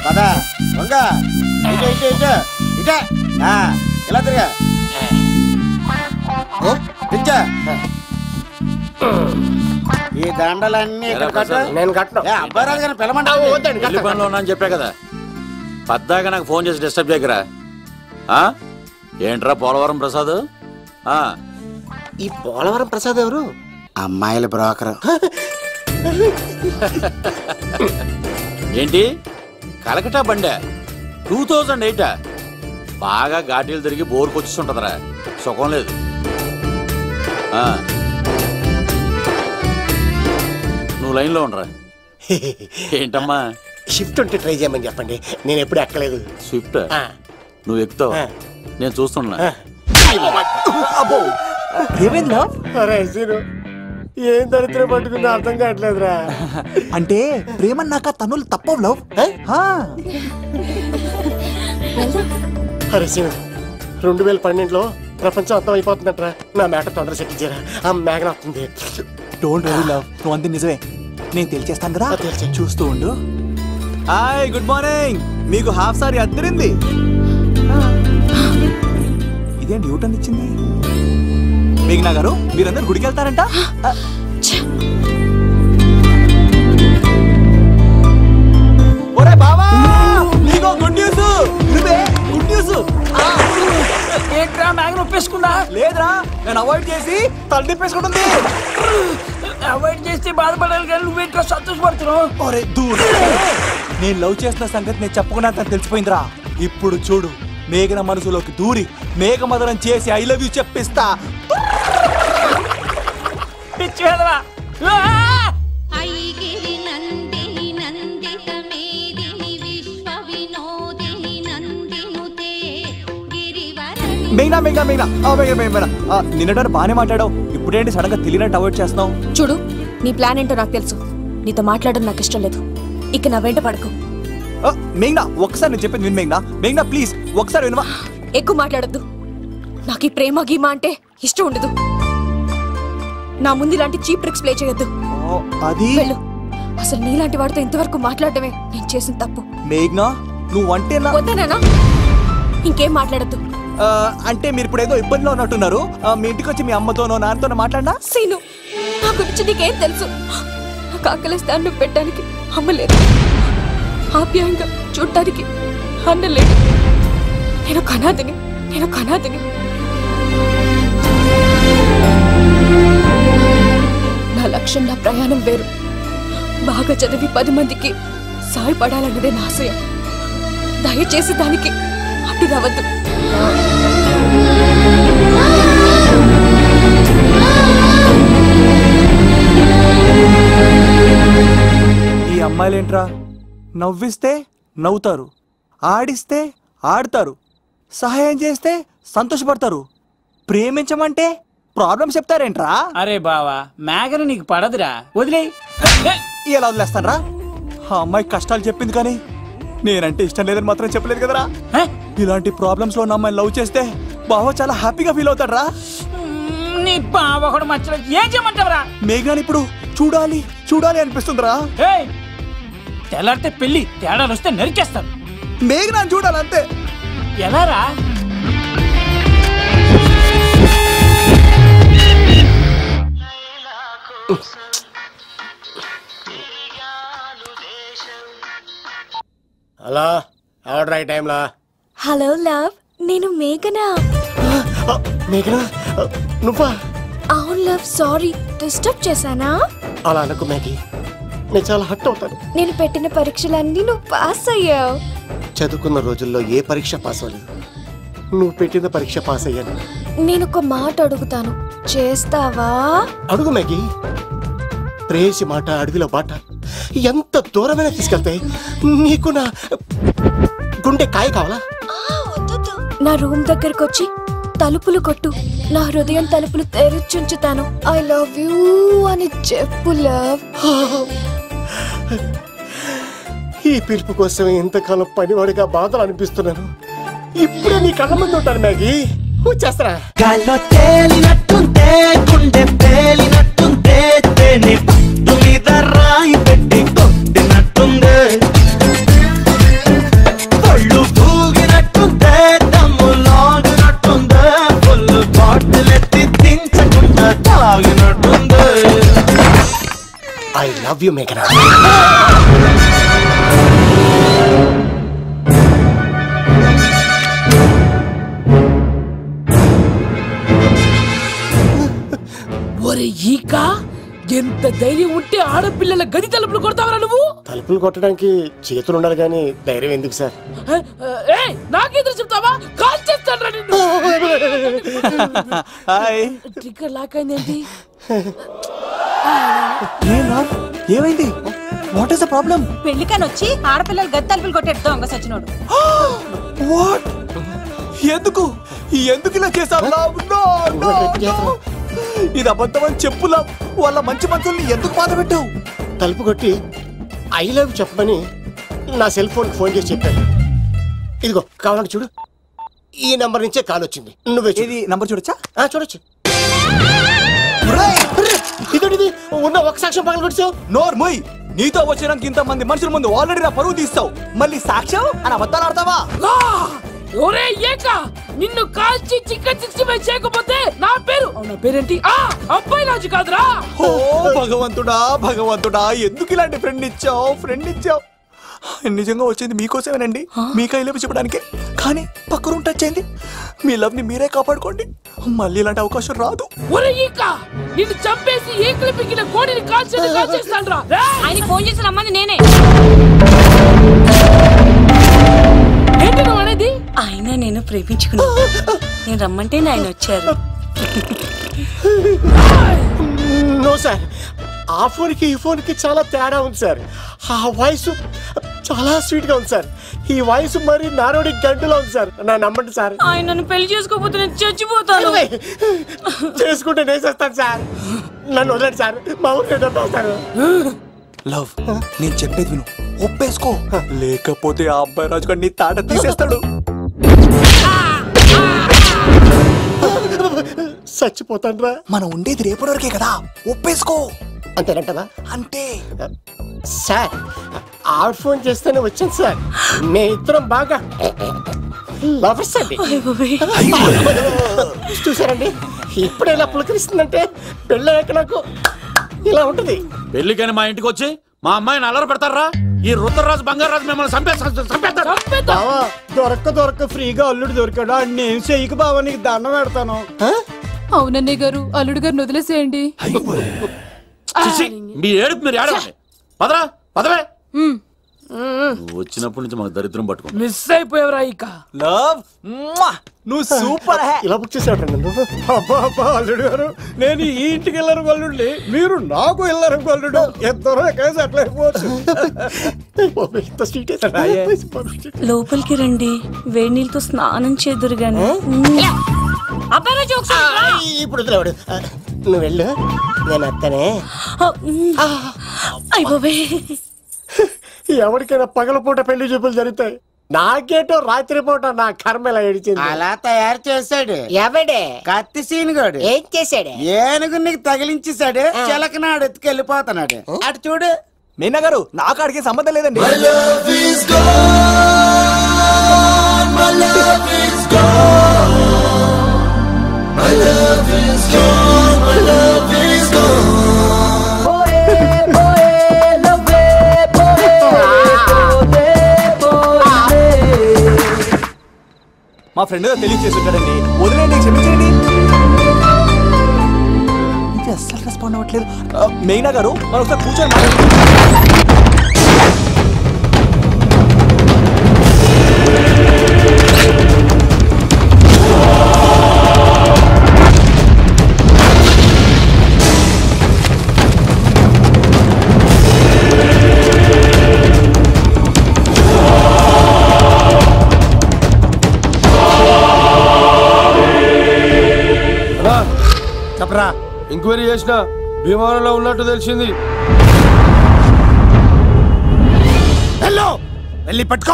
పదా దొంగ ఇటే ఇటే ఇటే ఇటే ఇలా తిరిగా పిచ్చా ఈ దండలన్నీ నేను కట్టను. అబ్బాయి కానీ పిలమంటాను అని చెప్పా కదా పద్దాక నాకు ఫోన్ చేసి డిస్టర్బ్ చేయకరా. ఏంట్రా పోలవరం ప్రసాద్? ఈ పోలవరం ప్రసాద్ ఎవరు? అమ్మాయిల బ్రోకర్. ఏంటి కలకటా బండే 2008 బాగా ఘాటీలు తిరిగి బోర్కు వచ్చిస్తుంటదరా, సుఖం లేదు. నువ్వు లైన్లో ఉండరా. ఏంటమ్మా షిఫ్ట్ ఉంటే ట్రై చేయమని చెప్పండి, నేను ఎప్పుడు ఎక్కలేదు. స్విఫ్ట్ నువ్వు ఎక్కుతావు, నేను చూస్తున్నా. ఏం దరిద్రం పట్టుకుందో అర్థం కావట్లేదురా. అంటే ప్రేమన్నాక తనులు తప్పవు లవ్. అరే సీను, 2012లో ప్రపంచం అర్థం అయిపోతుందట్రా. నా మేట తొందర సెట్ చేయరా, ఆ మేఘన వస్తుంది. డోంట్ వరీ లవ్, నువ్వు అంతే నిజమే. నేను తెలిచేస్తాను కదా, చూస్తూ ఉండు. Hi, good morning. మీకు హాఫ్ సారీ అద్దరింది. ఇదేంటి యూటర్న్ ఇచ్చింది? మేఘనా గారు, మీరందరూ గుడికి వెళ్తారంట. ఒరే బావా, నీకో గుడ్ న్యూస్. నువ్వే గుడ్ న్యూస్. ఏంట్రా మ్యాగ్ నొప్పేసుకున్నా? లేదురా, నేను అవాయిడ్ చేసి తల తిప్పేసుకుంటుంది. అవాయిడ్ చేస్తే బాధపడాలి కానీ నువ్వేంట్రా సంతోషపడుతున్నావు? ఒరే దూర్, నేను లవ్ చేస్తున్న సంగతి నేను చెప్పకుండా తను తెలిసిపోయిందిరా. ఇప్పుడు చూడు, మేఘన మనసులోకి దూరి మేఘమదనం చేసి ఐ లవ్ యూ చెప్పిస్తా. మేఘనా మేఘనా మేఘనా మేఘనా, నిన్నటారు బానే మాట్లాడావు, ఇప్పుడేంటి సడన్ గా తెలియనట్టు అవాయిడ్ చేస్తున్నావు? చూడు, నీ ప్లాన్ ఏంటో నాకు తెలుసు. నీతో మాట్లాడడం నాకు ఇష్టం లేదు. ఇక నా వెంట పడకు. మేఘనా, ఒకసారి నేను చెప్పేది విను. మేఘనా మేఘనా ప్లీజ్ ఒకసారి వినవా? ఎక్కువ మాట్లాడద్దు. నాకు ఈ ప్రేమ గీమా అంటే ఇష్టం ఉండదు. నా ముందు ఇలాంటి చీప్ ట్రిక్స్ ప్లే చేయొద్దు. అది వెళ్ళు. అసలు నీలాంటి వాడితో ఇంతవరకు మాట్లాడటమే నేను చేసిన తప్పు. మేఘనా నువ్వంటే వద్దనా? ఇంకేం మాట్లాడద్దు. అంటే మీరు ఇప్పుడు ఏదో ఇబ్బందిలో ఉన్నట్టున్నారు. మీ ఇంటికి వచ్చి మీ అమ్మతోనో నాన్నతోనో మాట్లాడినా? సీను, నా గురించి నీకేం తెలుసు? నాకు ఆకలిస్తే అన్నం పెట్టడానికి అమ్మలేదు, ఆప్యాయంగా చూడటానికి అన్నలేదు. నేను కనాదిని. నా లక్ష్యం, నా ప్రయాణం వేరు. బాగా చదివి 10 మందికి సాయపడాలన్నదే నా ఆశయం. దయచేసి దానికి అడ్డు రావద్దు. ఈ అమ్మాయిలేంట్రా, నవ్విస్తే నవ్వుతారు, ఆడిస్తే ఆడతారు, సహాయం చేస్తే సంతోషపడతారు, ప్రేమించమంటే ప్రాబ్లం చెప్తారేంట్రా? అరే బావా, మేఘన నీకు పడదురా, వదిలే. ఎలా వదిలేస్తానరా? ఆ అమ్మాయి కష్టాలు చెప్పింది కానీ నేనంటే ఇష్టం లేదని మాత్రం చెప్పలేదు కదరా. ఇలాంటి ప్రాబ్లమ్స్ లో ఉన్న అమ్మాయిని లవ్ చేస్తే బావ చాలా హ్యాపీగా ఫీల్ అవుతాడరా. నీ బావ కూడా మచ్చలేదు, ఏం చేయమంటావరా? మేఘనాని ఇప్పుడు చూడాలి అనిపిస్తుందిరా. తెల్లారితే పెళ్లి, తేడాలు వస్తే నరికేస్తారు. మేఘనాని చూడాలంతే. ఎలారా? హలో, ఆర్డర్ అయ్యే టైంలా. హలో లవ్, నేను మేఘనా. మేఘనా నువ్వా? అవును లవ్, సారీ డిస్టర్బ్ చేశానా? అలా అనుకో మేఘి, నేను చాలా హర్ట్ అవుతాను. నేను పెట్టిన పరీక్షలన్నీ నువ్వు పాస్ అయ్యావు. చదువుకున్న రోజుల్లో ఏ పరీక్ష పాస్ అవ్వలేదు, నువ్వు పెట్టిన పరీక్ష పాస్ అయ్యాను. నేను ఒక మాట అడుగుతాను, చేస్తావా? అడుగు మేఘి. ప్రేయసి మాట అడవిలో బాట, ఎంత దూరమైనా తీసుకెళ్తాయి. నీకు నా గుండె కాయ కావాలా? నా రూమ్ దగ్గరకు వచ్చి తలుపులు కొట్టు, నా హృదయం తలుపులు తెరిచుంచుతాను. ఐ లవ్ యూ అని చెప్పు లవ్. ఈ పిలుపు కోసం ఇంతకాలం పనివాడిగా బాధలు అనిపిస్తున్నాను. ఇప్పుడే నీ కళ్ళ ముందు ఉంటాను మ్యాగీ, వచ్చేస్తారా? గాల్లో తేలినట్టుంటే, గుండె పేలినట్టుంటే, మీద రాయి పెట్టి కొట్టినట్టుందే. లవ్ యూ మేఘనా. ఒరే ఈక, ఎంత ధైర్యం ఉంటే ఆడపిల్లల గది తలుపులు కొడతావరా నువ్వు? తలుపులు కొట్టడానికి చేతులు ఉండాలి కానీ ధైర్యం ఎందుకు సార్? నాకెదురు చెప్తావా? కాల్ చేస్తాను నిన్ను. ట్రిగ్గర్ లాక్ అయిందేంటి? ఏమైంది? What is the problem? పెళ్లికని వచ్చి ఆడపిల్లలు గది తలుపులు కొట్టేడు దొంగ సచ్చినోడు. వాట్? ఎందుకు ఇలా చేశారు? ఇది అబద్ధమని చెప్పులా వాళ్ళ మంచి మనుషుల్ని ఎందుకు బాధ పెట్టావు? తలుపు కొట్టి ఐ లవ్ చెప్పమని నా సెల్ ఫోన్ చేసి చెప్పాను. ఇదిగో కావాలంటే చూడు, ఈ నంబర్ నుంచే కాల్ వచ్చింది. నువ్వే ఇది నంబర్ చూడొచ్చా? చూడొచ్చు. ఇది ఉన్న ఒక సాక్ష్యం పగల కొట్టావు. నోర్మోయ్, నీతో వచ్చినాక ఇంత మంది మనుషుల ముందు ఆల్రెడీ నా పరువు తీస్తావు, మళ్ళీ సాక్ష్యం అని అబద్ధాలు ఆడతావా? ఒరే ఏక, నిన్ను కాల్చి చికెన్ 65 చేయకపోతే నా పేరేంటి? అబ్బాయి రాజు కాదురా. ఓ భగవంతుడా, ఎందుకు ఇలాంటి ఫ్రెండ్ ఇచ్చావు? నిజంగా వచ్చింది మీకోసమేనండి, మీకు ఐ లవ్ చెప్పడానికే. కానీ పక్క రూమ్ టచ్ అయింది. మీ లవ్ ని మీరే కాపాడుకోండి, మళ్ళీ ఇలాంటి అవకాశం రాదు. ఒరే ఈక, నిన్ను చంపేసి ఏకలు పిగిన కోడిని కాల్చేస్తాను రా. ఆయన ఫోన్ చేసి రమ్మని నేనే. ఏంటి నువ్వు అనేది? ఆయన నేను ప్రేమించుకున్నా, నేను రమ్మంటే ఆయన వచ్చారు. నో సార్, ఆ ఫోన్కి ఈ ఫోన్కి చాలా తేడా ఉంది సార్. ఆ వాయిస్ చాలా స్వీట్ గా ఉంది సార్. ఈ వాయిస్ మరి నారోడి గంటలో ఉంది సార్. నా నమ్మండి సార్. ఆయన నన్ను పెళ్లి చేసుకోకపోతే నేను చచ్చిపోతాను. చేసుకుంటే నేను చేస్తాను సార్. నన్ను వదలండి సార్, మా ఊరికి డబ్బేస్తారు. లవ్, నేను చెప్పేది విను, ఒప్పేసుకో, లేకపోతే ఆ అబ్బాయి రాజు గారు నీ తాట తీసేస్తాడు. చచ్చిపోతాను రా. మనం ఉండేది రేపటి వరకే కదా, ఒప్పేసుకో. అంతేనంటదా? అంతే సార్. ఆవిడ ఫోన్ చేస్తేనే వచ్చాను సార్. మే ఇద్దరం బాగా లవర్స్ అండి. చూసారండి, ఇప్పుడే ఇలా పులకరిస్తుందంటే పెళ్ళయ్యాక నాకు ఇలా ఉంటుంది. పెళ్లికని మా ఇంటికి వచ్చి మా అమ్మాయిని అల్లరి పెడతారా? ఈ రుద్రరాజు బంగారాజు మిమ్మల్ని చంపేస్తారు. దొరక్క ఫ్రీగా అల్లుడు దొరికాడు. నేను చెయ్యికి బావ నీకు దండం పెడతాను. అవునన్నయ్య గారు, అల్లుడు గారిని వదిలేసేయండి. మీ ఏడుపు మీరు ఏడవండి. పదవే. నువ్వు వచ్చినప్పటి నుంచి మాకు దరిద్రం పట్టుకో. మిస్ అయిపోయావురా ఈక. లవ్, నువ్వు సూపర్. ఇలా బుక్ చేసాడు నన్ను. అబ్బా అల్లుడు గారు, నేను ఈ ఇంటికి వెళ్ళరు గల్లుండి, మీరు నాకు వెళ్ళరు గల్లుడు. ఇద్దరు ఎక్కడ సెటిల్ అయిపోవచ్చు. లోపలికి రండి, వేడి నీళ్ళతో స్నానం చేదురు గాని. ఇప్పుడు వదిలేవాడు. నువ్వు వెళ్ళు, నేను అత్తనే. ఎవరికైనా పగలపూట పెళ్లి చూపులు జరుగుతాయి, నాకేటో రాత్రిపూట నా కర్మ ఇలా ఏడిచింది. అలా తయారు చేశాడు ఎవడే? కత్తి సీనుగాడు. ఏం చేశాడు? ఏనుగు నీకు తగిలించేశాడు. చిలకనాడు ఎత్తుకెళ్ళిపోతున్నాడు. అటు చూడు. మీనా గారు, నాకు అడిగే సంబంధం లేదండి. మా ఫ్రెండ్ తెలియజేసి ఉంటాడండి, వదిలేండి, క్షమించండి. ఇది అస్సలు రెస్పాండ్ అవ్వట్లేదు. మీనా గారు, మనం ఒకసారి కూర్చొని చెప్పరా. ఎంక్వైరీ చేసిన విమానంలో ఉన్నట్టు తెలిసింది. వెళ్ళి పట్టుకో.